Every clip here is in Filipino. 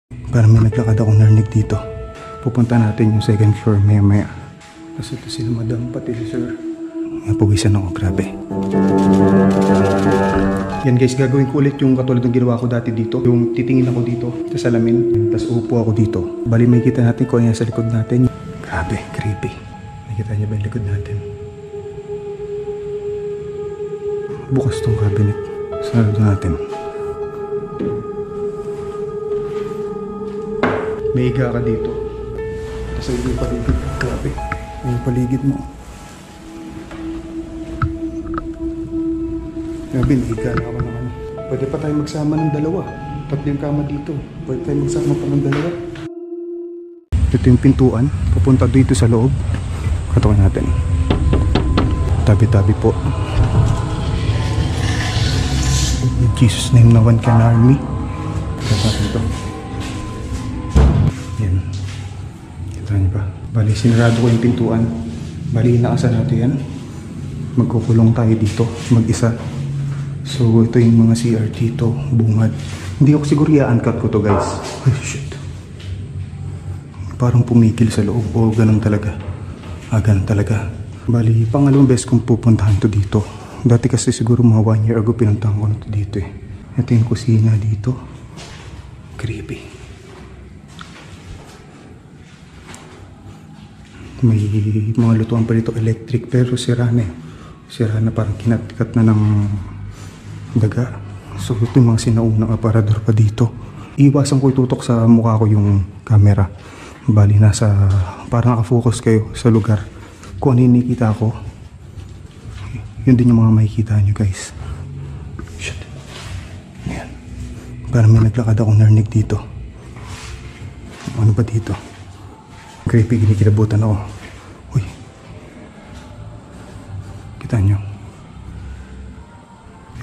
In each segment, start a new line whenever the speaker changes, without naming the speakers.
Parang may naglakad akong narinig dito. Pupunta natin yung second floor maya. Tapos ito sila madam, pati si sir. Napawisan ako, grabe. Yan guys, gagawin ko ulit yung katulad ng ginawa ko dati dito. Yung titingin ako dito sa salamin, tapos upo ako dito. Bali may kita natin kung ano sa likod natin. Grabe, creepy. Nakita niyo ba yung likod natin? Bukas tong cabinet. Sarado natin. May higa ka dito. Tapos yung paligid. Grabe. Yung paligid mo. Grabe, nahiga na ako ng ano. Pwede pa tayo magsama ng dalawa. Tatlo yung kama dito. Pwede tayo magsama pa ng dalawa. Ito yung pintuan. Pupunta dito sa loob. Katawan natin. Tabi-tabi po. In Jesus name na one can army. Katawan ito. Yan. Kita niyo ba? Bali, sinarado ko yung pintuan. Bali, inaasan natin yan. Magkukulong tayo dito. Mag-isa. So, ito yung mga CR dito. Bungad. Hindi ako siguro i-uncut ko to guys. Ay, shit. Parang pumikil sa loob. O, ganun talaga. Ganun talaga. Bali, pangalawang beses kong pupuntahan to dito. Dati kasi siguro mga 1 year ago pinuntahan ko na to dito eh. Ito yung kusina dito. Creepy. May mga lutuan pa dito electric pero sira na eh. Sira na, parang kinatikat na ng daga. So ito yung mga sinaunang aparador pa dito. Iwasan ko itutok sa mukha ko yung camera. Bali nasa parang nakafocus kayo sa lugar. Kung ano yung nakikita ko, yun din yung mga makikita nyo guys. Shit. Ayan. Parang may naglakad akong narinig dito. Ano ba dito? Creepy, ginikilabutan ako. Uy. Kita nyo?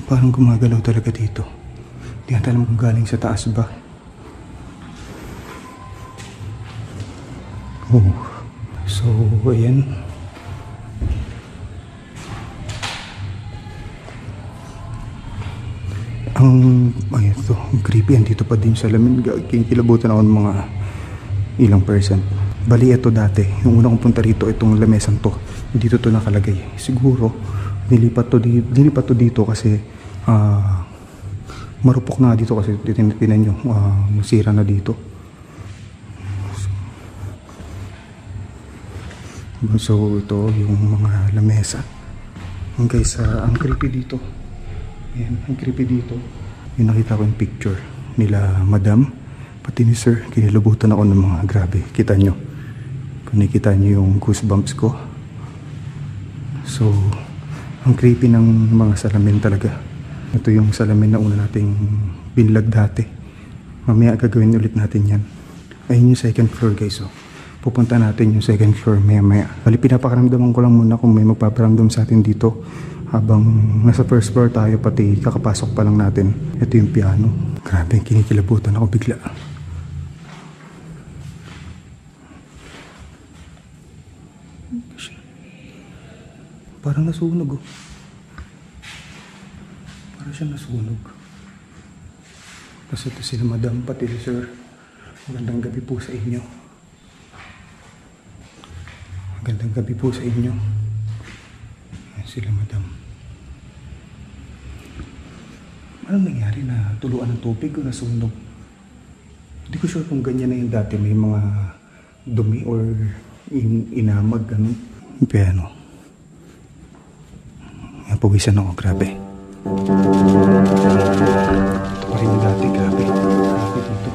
Parang gumagalaw talaga dito. Hindi natin alam kung galing sa taas ba. Oh. So, ayan. Ay ito, ang creepy. Andito pa din sa lamin. Kinikilabutan ako ng mga ilang percent. Bali ito dati, yung una kong punta rito, itong lamesang to, dito to nakalagay. Siguro, nilipat to dito kasi marupok na dito kasi tinan nyo, nasira na dito. So ito yung mga lamesa. Guys, ang creepy dito. Ayan, ang creepy dito. Yung nakita ko yung picture nila madam, pati ni sir. Kinilabutan ako ng mga grabe. Kita nyo. Kung nakikita nyo yung goosebumps ko. So, ang creepy ng mga salamin talaga. Ito yung salamin na una nating binlag dati. Mamaya gagawin ulit natin yan. Ayun yung second floor guys. Oh. Pupunta natin yung second floor maya. Bali, pinapakaramdaman ko lang muna kung may magpaparamdam sa atin dito. Habang nasa first floor tayo, pati kakapasok pa lang natin. Ito yung piano. Grabe, kinikilabutan ako bigla. Parang nasunog oh. Parang siya nasunog. Tapos ito sila madam, pati si sir. Magandang gabi po sa inyo. Magandang gabi po sa inyo. Ayan sila madam. Anong nangyari na tuluan ng tubig o nasunog? Hindi ko sure kung ganyan na yung dati. May mga dumi or inamag ganun. Piano. Napawisan ako, grabe. Ito pa rin yung dati, grabe. Grabe dito.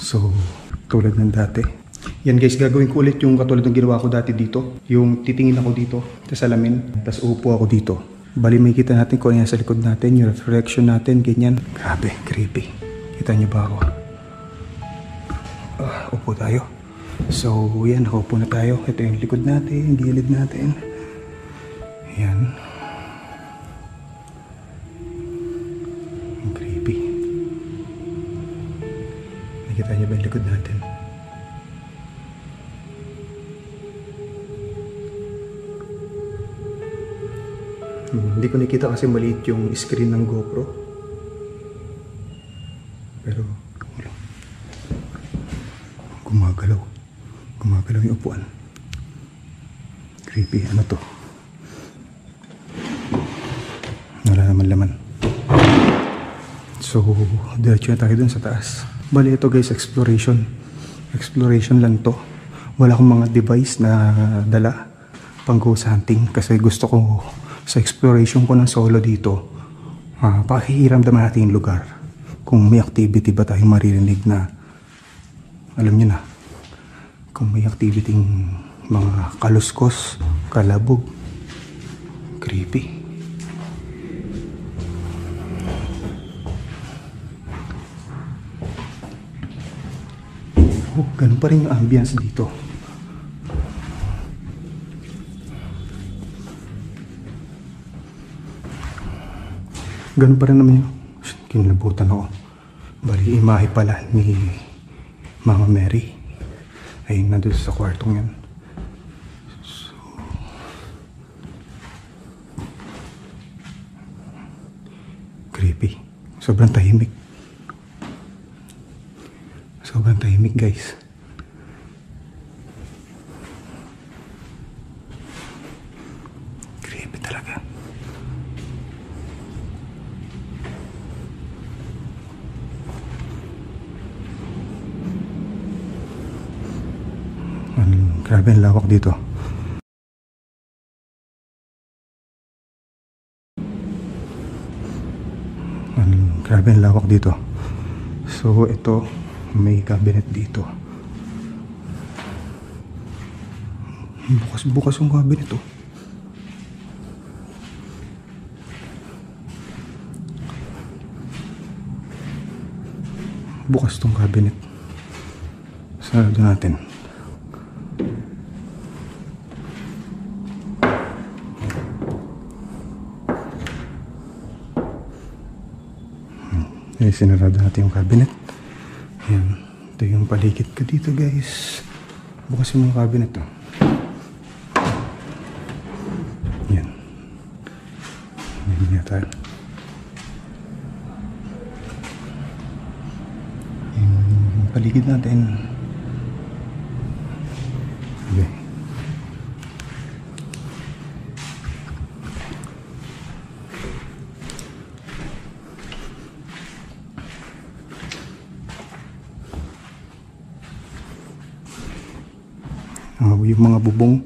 So, tulad ng dati. Yan guys, gagawin ko ulit yung katulad ng ginawa ko dati dito. Yung titingin ako dito sa salamin, tapos upo ako dito. Bali may kita natin kung ano sa likod natin, yung reflection natin, ganyan. Grabe, creepy. Kita nyo ba ako? Upo tayo. So, yan, nakaupo na tayo. Ito yung likod natin, gilid natin. Yan. Ang creepy. Nakita niyo ba yung likod natin? Hindi ko nakita kasi maliit yung screen ng GoPro. Pero wala. Gumagalaw. Gumagalaw yung upuan. Creepy. Ano to? Wala naman laman. So, diretso na tayo dun sa taas. Bali ito guys, exploration. Exploration lang to. Wala akong mga device na dala pang ghost hunting kasi gusto ko sa exploration ko ng solo dito pakiramdaman natin yung lugar. Kung may activity ba tayong maririnig na alam nyo na, kung may activity mga kaluskos, kalabog, creepy. Oh, ganun pa rin yung ambience dito. Ganun pa rin naman yung kinlabutan ako. Bali, imahe pala ni Mama Mary ay nandun sa kwartong yan. So, creepy. Sobrang tahimik. Sobrang tahimik guys. Creepy talaga. Grabe ang lawak dito. Grabe ang lawak dito. So ito, may cabinet dito. Bukas yung cabinet oh. Bukas tong cabinet. Sarado natin. Sinarado natin yung cabinet. Ayan. Ito yung paligid ko dito guys. Bukas yung mga cabinet to. Ayan. Ayan nga tayo. Yung paligid natin. Okay. Yung mga bubong,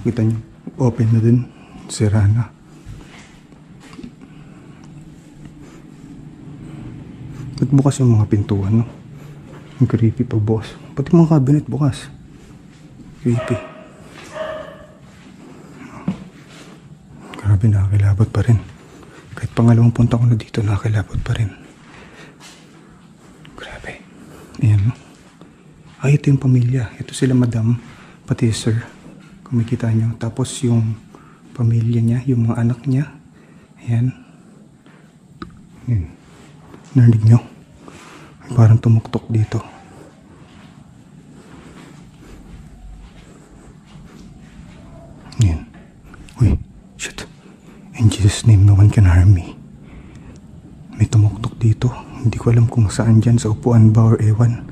kita nyo, open na din, sira na. At bukas yung mga pintuan, no? Ang creepy pa, boss. Pati mga cabinet bukas. Creepy. Grabe, nakakilabot pa rin. Kahit pangalawang punta ko na dito, nakakilabot pa rin. Grabe. Ayan, no? Ay, ito yung pamilya. Ito sila madam. Pati sir, kung makikita nyo. Tapos yung pamilya niya, yung mga anak niya. Ayan. Ayan. Narinig nyo? Parang tumuktok dito. Ayan. Uy, shit. In Jesus' name, no one can harm me. May tumuktok dito. Hindi ko alam kung saan dyan, sa upuan ba or ewan.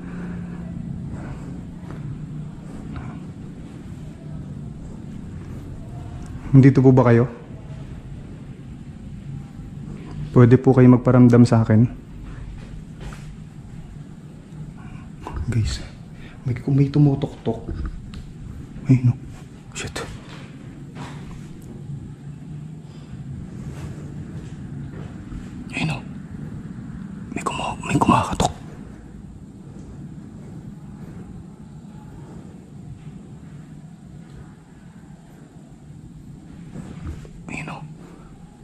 Nandito po ba kayo? Pwede po kayo magparamdam sa akin? Guys, may tumutok-tok. Ay no. Shit. Ay no. May kumakatok.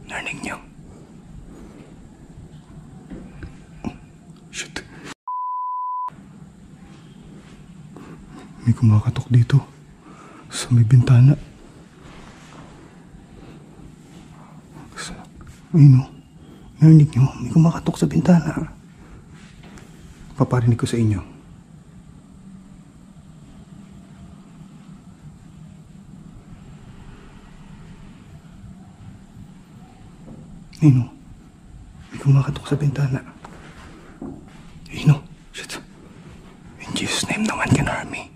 Narinig niyo? Shit. May kumakatok dito. Sa may bintana. Ayun o. Narinig niyo? May kumakatok sa bintana. Paparinig ko sa inyo. Ayun o. May kumakatok sa bintana. Ayun o. Shit. In Jesus' name, no one can harm me.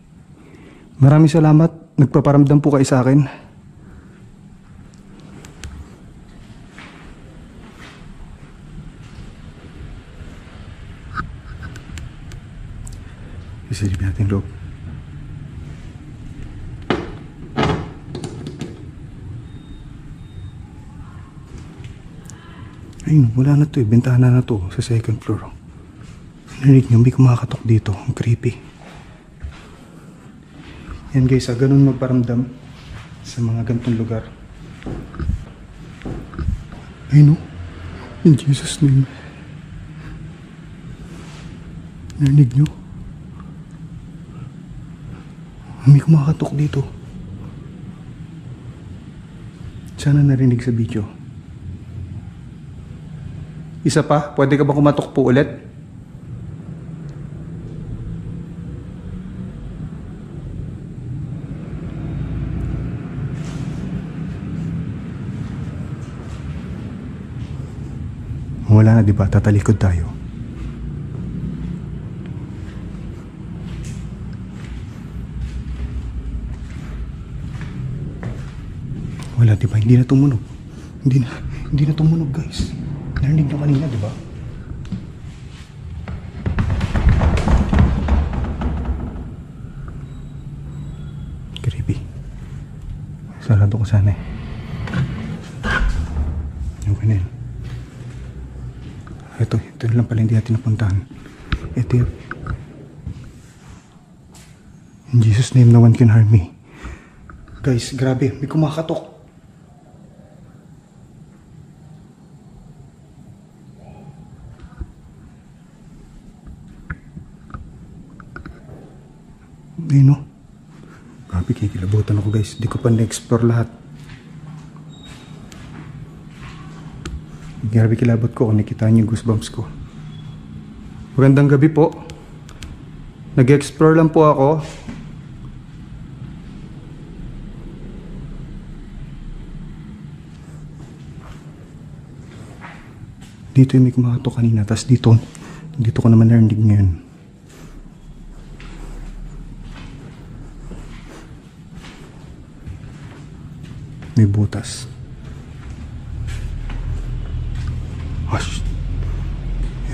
Maraming salamat. Nagpaparamdam po kayo sa akin. Isilip natin loob. Ayun, wala na to eh. Bintana na to sa second floor. Narinig nyo, may kumakatok dito. Ang creepy. Yan guys, ganun magparamdam sa mga ganitong lugar. Ayun o. In Jesus' name. Narinig nyo? May kumakatok dito. Sana narinig sa video. Isa pa? Pwede ka ba kumatok po ulit? Wala na, diba? Tatalikod tayo. Wala, diba? Hindi na tumunog. Hindi na tumunog, guys. Narinig nyo kanina, diba? Creepy. Sarado ko sana eh. Okay na yun. Ito lang pala hindi natin napuntahan. Ito yun. In Jesus' name, no one can harm me. Guys, grabe. May kumakatok. Ayun o. Grabe, kikilabutan ako guys. Di ko pa na-explore lahat. Grabe kilabot ko kung nakita niyo yung goosebumps ko. Magandang gabi po. Nag-explore lang po ako. Dito yung may kumakatok kanina. Tapos dito ko naman narinig ngayon. May butas. Gosh.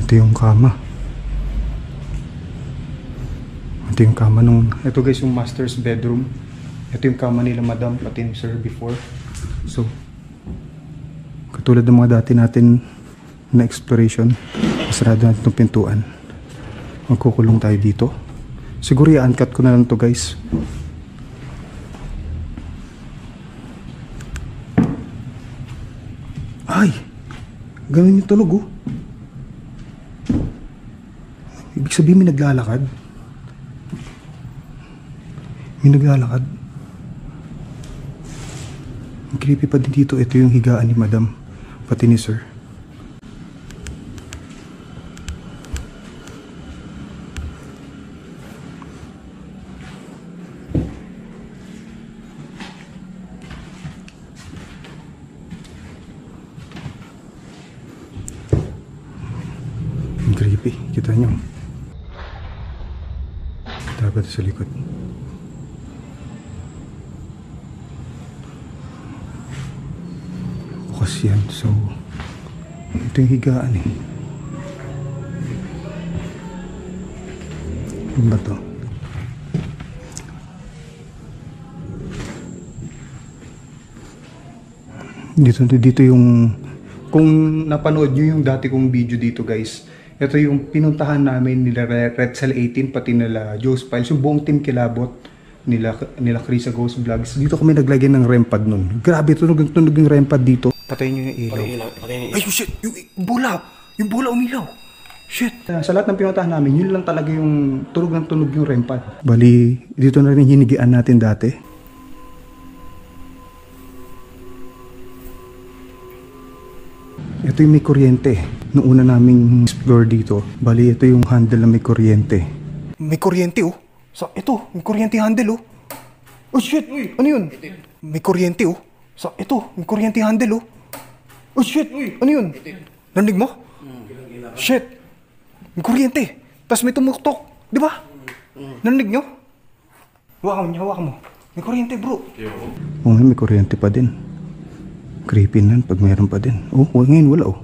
Ito yung kama. Ito yung kama nung... Ito guys yung master's bedroom. Ito yung kama nila madam pati ni sir before. So, katulad ng mga dati natin na exploration, masarado natin itong pintuan. Magkukulong tayo dito. Siguro i-uncut ko na lang to guys. Ay! Ganun yung tunog oh. Ibig sabihin may naglalakad. May naglalakad. Ang creepy pa din dito. Ito yung higaan ni madam pati ni sir. Creepy, kita nyo. Dapat sa likod. Bukas yan. So, ito yung higaan eh. Ano ba to? Dito yung... Kung napanood nyo yung dati kong video dito guys, ito yung pinuntahan namin nila Retzel 18 pati nila Joe's Files, yung buong team kilabot nila Krisa Ghost Vlogs. Dito kami naglagay ng REM pad nun. Grabe, tunog yung REM pad dito. Patayin nyo yung ilaw. Ay, shit! Yung bola umilaw. Shit! Sa lahat ng pinuntahan namin, yun lang talaga yung tunog yung REM pad. Bali, dito na rin hinigian natin dati. Ito yung may kuryente. Noong una naming explore dito, bali ito yung handle na may kuryente. May kuryente oh. Ito, may kuryente handle oh. Oh shit! Uy, ano yun? May kuryente oh. Ito, may kuryente handle oh. Oh shit! Ano yun? Narinig mo? Shit! May kuryente! Tapos may tumuktok! Di ba? Narinig nyo? Hawakan mo. May kuryente bro. Oo nga, may kuryente pa din. Creepy nan pag mayroon pa din. Oh, ngayon wala oh.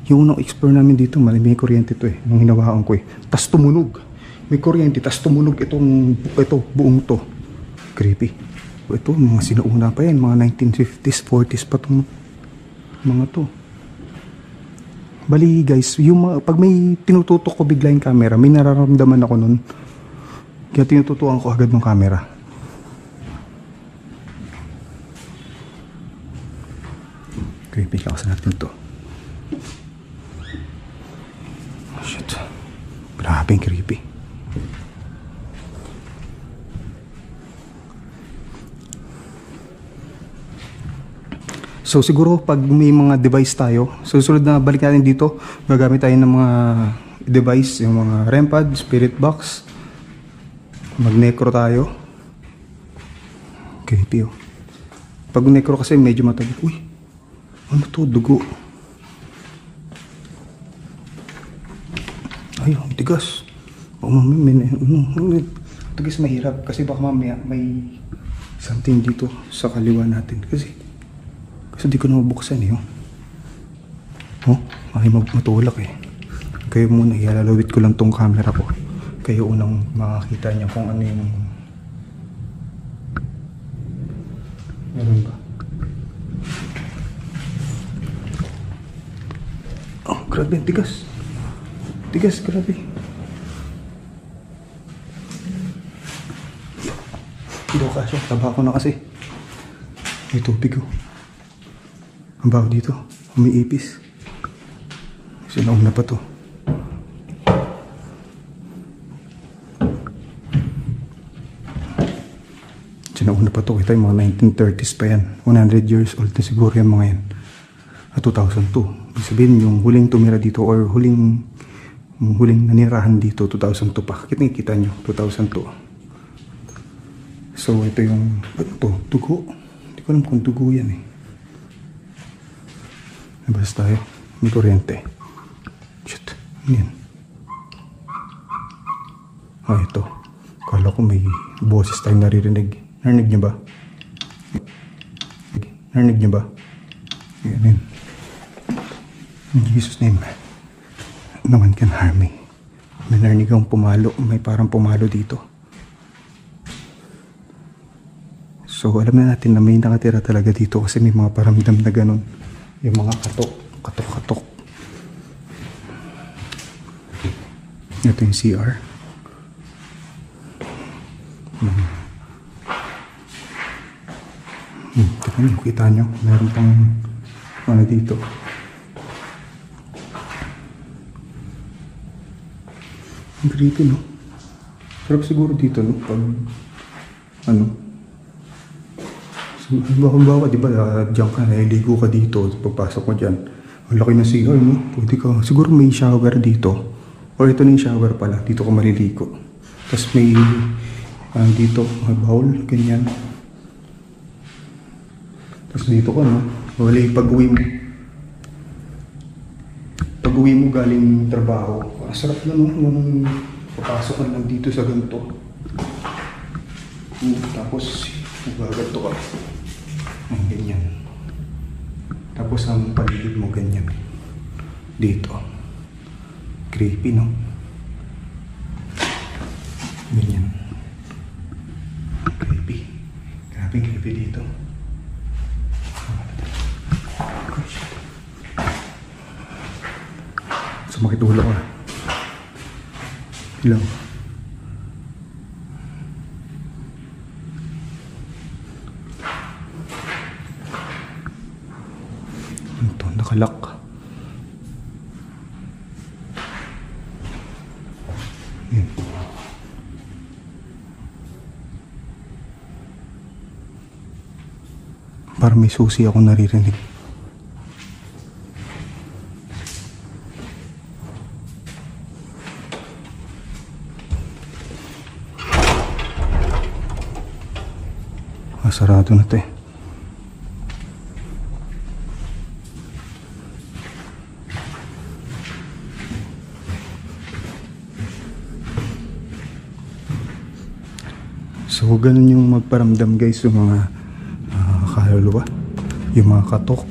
Yung unang explore namin dito, may kuryente to eh. Nung hinawakan ko eh. Tas tumunog. May kuryente, tas tumunog ito buong to. Creepy. Ito, mga sinauna pa yan. Mga 1950s, 40s pa itong mga to. Bali guys, pag may tinututok ko bigla yung camera, may nararamdaman ako nun. Kaya tinututukan ko agad ng camera. Creepy, lakas natin to. Oh, shit. Grabing creepy. So siguro pag may mga device tayo, susunod na balik natin dito, gagamit tayo ng mga device, yung mga REM pad, spirit box. Mag-necro tayo. Creepy oh. Pag necro kasi medyo matagal. Uy, ano to? Dugo. Ay, tigas. Tigas mahirap kasi baka mamaya may something dito sa kaliwa natin. Kasi di ko na mabuksan eh. Oh, ay matulak eh. Kayo muna, ilalawit ko lang tong camera ko. Kayo unang makakita niya kung ano yung meron ba. Oh, grabe, tigas. Tigas, grabe. Hindi ko kasya, taba ko na kasi. May tubig oh. Ang baho dito, umiipis. Sinauna pa to. Sinauna pa to, kita yung mga 1930s pa yan. 100 years old na siguro yung mga yan. At 2002. Ibig sabihin yung huling tumira dito or huling nanirahan dito, 2002 pa. Kita nyo, 2002. So ito yung, ano to? Dugo? Hindi ko alam kung dugo yan eh. Labas tayo. May kuryente. Shit. Ano yan? Ah, ito. Kala ko may boses tayong naririnig. Narinig niyo ba? Narinig niyo ba? Yan. In Jesus' name. No one can harm me. May narinig akong pumalo. May parang pumalo dito. So, alam na natin na may nakatira talaga dito kasi may mga paramdam na ganun. Yung mga katok. Ito yung CR. Kita nyo, meron pang ano dito. Ang creepy, no? Sarap siguro dito, no? Pag ano, bawa, di ba, diyan ka, naliligo ka dito, pagpasok mo dyan, ang laki na CR, no? Pwede ka, siguro may shower dito, or ito na yung shower pala, dito ka maliligo. Tapos may, dito, may bowl, ganyan. Tapos dito ka, no? Wala yung pag-uwi mo galing trabaho, ang sarap na, no? Nung papasok ka lang dito sa ganito. Tapos, magaganto ka. Ganyan. Tapos ang paligid mo ganyan. Dito. Creepy, no? Ganyan. Creepy. Grabe creepy dito. Sumakit ulo ka. Hello. Ito, nakalak. Yan. Parang may susi ako naririnig. Sarado na 'to eh. So ganun yung magparamdam guys, yung mga kaluluwa, yung mga katok,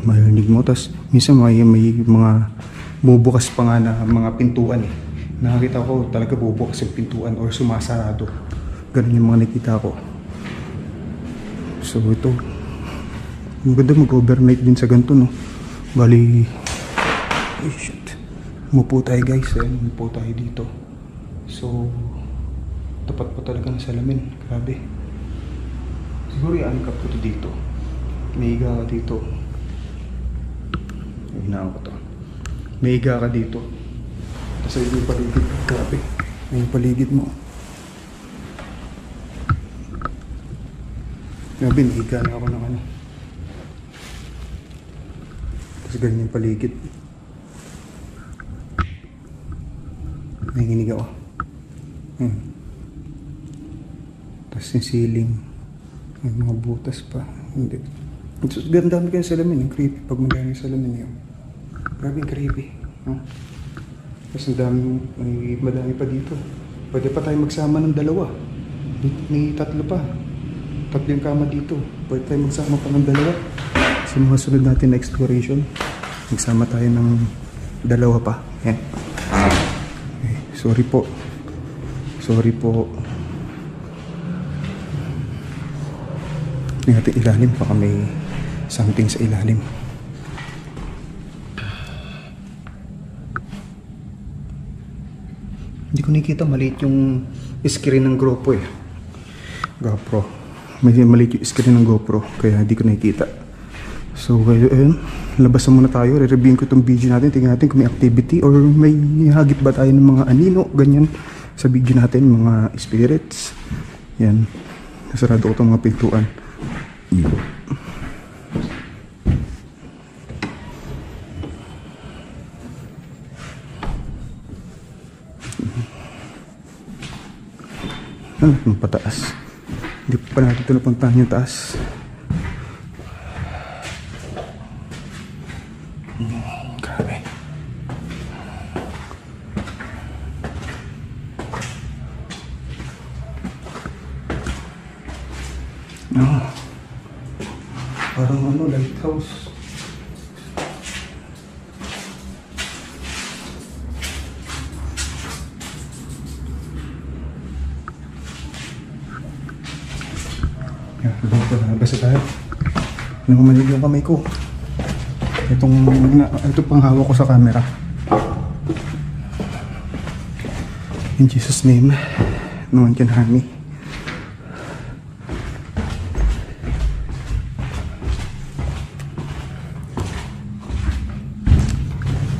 marinig mo. Tapos minsan may mga bubukas pa nga na mga pintuan eh. Nakakita ko talaga bubukas yung pintuan or sumasarado. Ganun yung mga nakita ko. So ito, maganda mag-overnight din sa ganito, no. Bali, ay shit, umupo tayo guys. Ayan, umupo tayo dito. So tapat pa talaga ng salamin. Grabe. Siguro i-uncap ko to dito. May higa ka dito. Hinahan ko to. May higa ka dito. Tapos ay yung paligid. Grabe. Yung paligid mo. Grabe, may higa na ako ng ano. Tapos ganyan yung paligid. Nanginig ako. Tapos yung ceiling. May mga butas pa. Hindi. Ganda kami kayo salamin. Yung creepy pag magandang salamin yun. Grabe yung creepy. Tapos madami pa dito. Pwede pa tayo magsama ng dalawa. May tatlo pa. Tatlo yung kama dito. Pwede tayo magsama pa ng dalawa. Kasi mga sunod natin na exploration, magsama tayo ng dalawa pa. Yan. Okay. Sorry po. Sorry po. Tingnan natin ilalim. Baka may something sa ilalim. Hindi ko nakikita. Maliit yung screen ng GoPro eh. GoPro. Maliit yung screen ng GoPro. Kaya hindi ko nakikita. So ayun. Labasan muna tayo. Re-reviewin ko itong video natin. Tingnan natin kung may activity or may hagip ba tayo ng mga anino. Ganyan. Sa video natin. Mga spirits. Yan. Nasarado ko itong mga pintuan. Yung pataas. Hindi pa natin ito napuntahan yung taas. Grabe. Parang ano, lighthouse. Basta tayo. Namamalig yung kamay ko. Ito pang hawak ko sa camera. In Jesus' name, no one can harm me.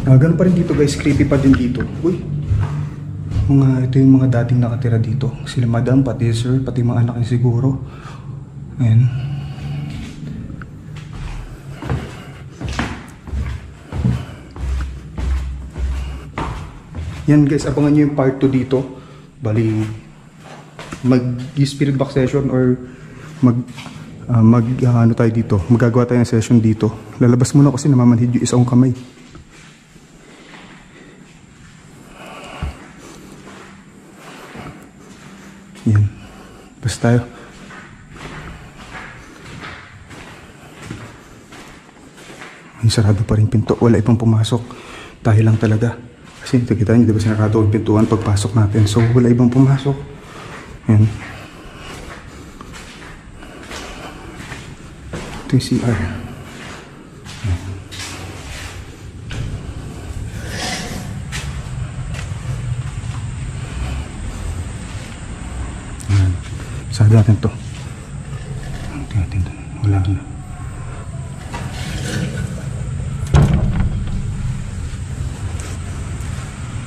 Ganun pa rin dito guys, creepy pa din dito. Uy, ito yung mga dating nakatira dito. Sila madam, pati sir, pati mga anak niya siguro. Ayan. Yan guys, abangan nyo yung part 2 dito. Bali, mag-spirit box session or ano tayo dito. Magagawa tayo ng session dito. Lalabas muna kasi namamanhid yung isang kamay. Yan. Basta tayo. May sarado pa rin pinto. Wala ibang pumasok. Tayo lang talaga. Kasi ito kita nyo, diba sinarado ang pintuan pagpasok natin. So wala ibang pumasok. Yan. Ito yung CR. Yan. Sarado natin to. Tingnan natin to. Wala na.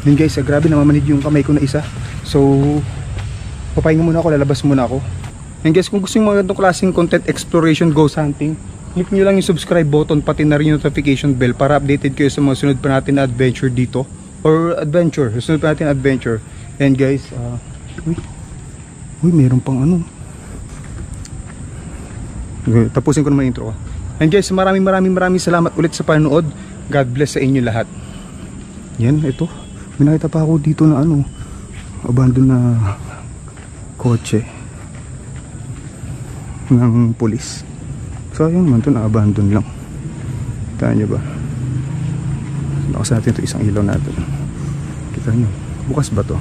Yun guys, grabe namamanid yung kamay ko na isa. So papahinga muna ako, lalabas muna ako. And guys, kung gusto nyo mga ganitong klaseng content, exploration, ghost hunting, click nyo lang yung subscribe button, pati na rin yung notification bell para updated kayo sa mga sunod pa natin na adventure dito. Or adventure, sunod pa natin adventure. And guys, uy, meron pang ano. Okay, tapusin ko naman yung intro ko. And guys, maraming salamat ulit sa panonood. God bless sa inyo lahat. Yan, ito. May nakita pa ako dito na ano, abandon na kotse. ng pulis. Sayang man to, na-abandon lang. Kita nyo ba? Lakas natin ito, isang ilaw natin. Kita nyo, bukas ba to?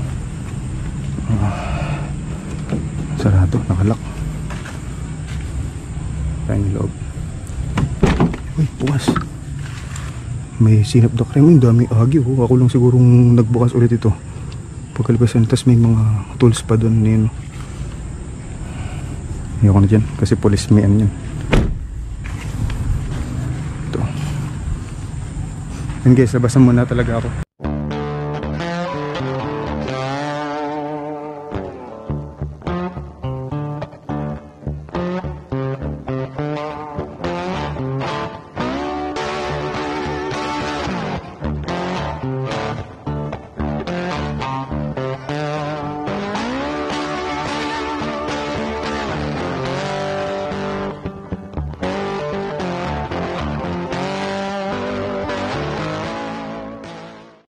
Sarado, nakalak. Kita nyo loob. Uy, bukas. May sinap na krema, yung daming agi. Ako lang sigurong nagbukas ulit ito. Pagkalipasan, tas may mga tools pa doon yun. Ayoko na dyan kasi police man yun. Ito. And guys, labasan muna talaga ako.